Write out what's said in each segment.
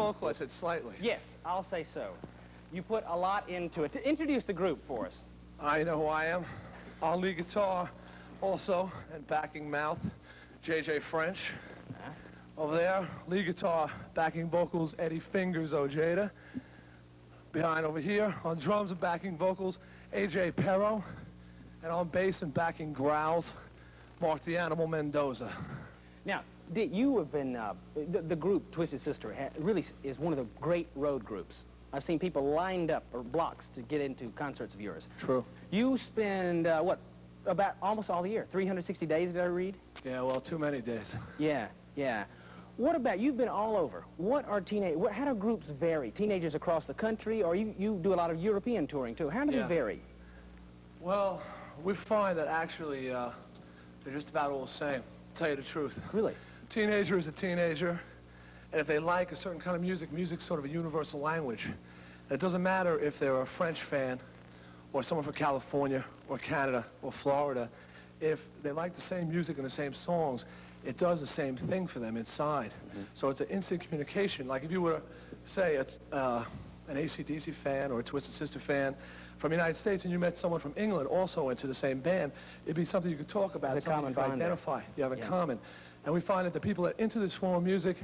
local? I said slightly. Yes, I'll say so. You put a lot into it. To introduce the group for us. I know who I am. On lead guitar, also, and backing mouth, J.J. French. Over there, lead guitar, backing vocals, Eddie Fingers Ojeda. Behind over here, on drums and backing vocals, A.J. Perro. And on bass and backing growls, Mark the Animal Mendoza. Now, you have been, the group Twisted Sister really is one of the great road groups. I've seen people lined up or blocks to get into concerts of yours. True. You spend, what, about almost all the year, 360 days, did I read? Yeah, well, too many days. Yeah, yeah. What about, you've been all over. What are how do groups vary? Teenagers across the country, or you do a lot of European touring too. How do they vary? Well, we find that actually they're just about all the same, to tell you the truth. Really? Teenager is a teenager, and if they like a certain kind of music, music's sort of a universal language. And it doesn't matter if they're a French fan, or someone from California, or Canada, or Florida. If they like the same music and the same songs, it does the same thing for them inside. So it's an instant communication. Like if you were, say, an AC/DC fan or a Twisted Sister fan from the United States, and you met someone from England also into the same band, it'd be something you could talk about, something you could identify, you have in common. And we find that the people that are into this form of music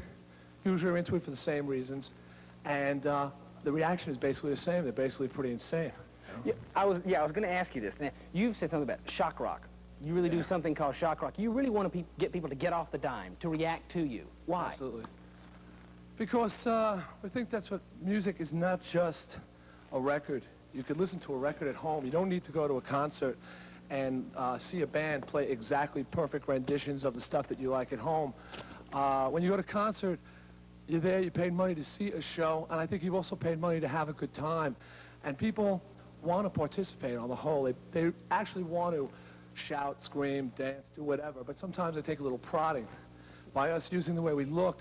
usually are into it for the same reasons, and the reaction is basically the same. They're basically pretty insane. Yeah, I was going to ask you this. Now, you've said something about shock rock. You really do something called shock rock. You really want to get people to get off the dime, to react to you. Why? Absolutely. Because we think that's what music is, not just a record. You could listen to a record at home. You don't need to go to a concert and see a band play exactly perfect renditions of the stuff that you like at home. When you go to a concert, you're there, you paid money to see a show, and I think you've also paid money to have a good time. And people want to participate on the whole. They actually want to shout, scream, dance, do whatever, but sometimes they take a little prodding. By us using the way we look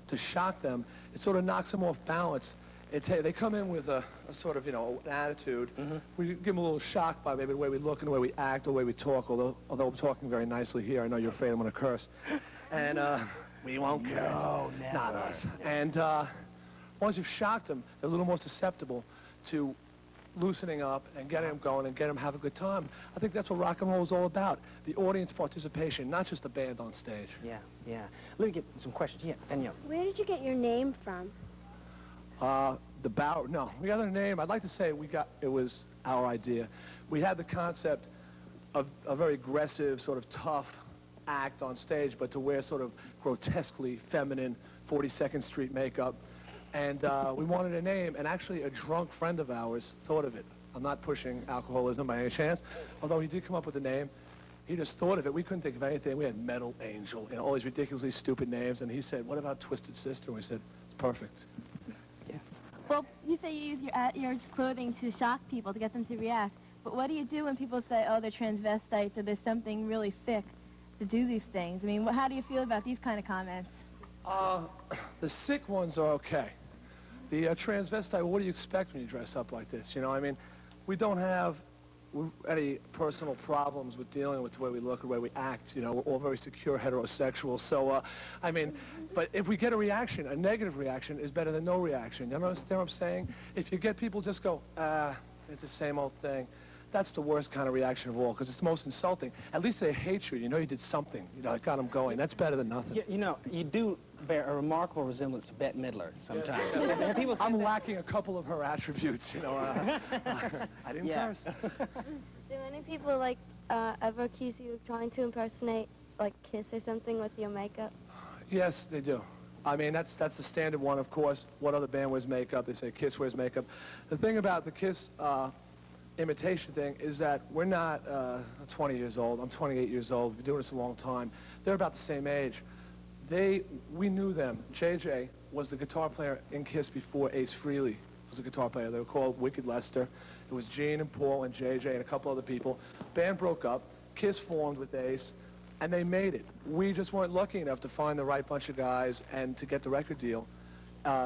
to shock them, it sort of knocks them off balance. They come in with a sort of, an attitude. We give them a little shock by maybe the way we look and the way we act, the way we talk, although I'm talking very nicely here. I know you're afraid I'm going to curse. And we won't curse. No, never. Not us. And once you've shocked them, they're a little more susceptible to loosening up and getting them going and getting them to have a good time. I think that's what rock and roll is all about, the audience participation, not just the band on stage. Yeah, yeah. Let me get some questions. Yeah, Danielle. Where did you get your name from? We got our name. I'd like to say it was our idea. We had the concept of a very aggressive, sort of tough act on stage, but to wear sort of grotesquely feminine 42nd Street makeup. And we wanted a name, and actually a drunk friend of ours thought of it. I'm not pushing alcoholism by any chance, although he did come up with the name. He just thought of it. We couldn't think of anything. We had Metal Angel, all these ridiculously stupid names, and he said, what about Twisted Sister? And we said, it's perfect. Yeah. Well, you say you use your clothing to shock people, to get them to react, but what do you do when people say, oh, they're transvestites, or there's something really sick to do these things? I mean, how do you feel about these kind of comments? The sick ones are okay. The transvestite, what do you expect when you dress up like this? I mean, we don't have any personal problems with dealing with the way we look or the way we act. We're all very secure heterosexuals. So, I mean, but if we get a reaction, a negative reaction is better than no reaction. You understand what I'm saying? If you get people just go, it's the same old thing, that's the worst kind of reaction of all, because it's the most insulting. At least they hate you. You did something. It got them going. That's better than nothing. You do bear a remarkable resemblance to Bette Midler sometimes. Yes. I'm lacking a couple of her attributes, I didn't curse. Do any people, ever accuse you of trying to impersonate, Kiss or something with your makeup? Yes, they do. I mean, that's the standard one, of course. What other band wears makeup? They say Kiss wears makeup. The thing about the Kiss imitation thing is that we're not 20 years old. I'm 28 years old. We've been doing this a long time. They're about the same age. We knew them. JJ was the guitar player in Kiss before Ace Frehley was a guitar player. They were called Wicked Lester. It was Gene and Paul and JJ and a couple other people. Band broke up. Kiss formed with Ace, and they made it. We just weren't lucky enough to find the right bunch of guys and to get the record deal.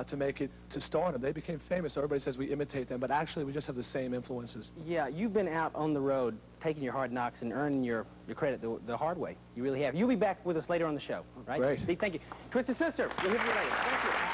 To make it to stardom. They became famous. Everybody says we imitate them, but actually we just have the same influences. Yeah, you've been out on the road, taking your hard knocks and earning your credit the hard way. You really have. You'll be back with us later on the show, right? Great. Thank you. Twisted Sister, we'll hear from you later. Thank you.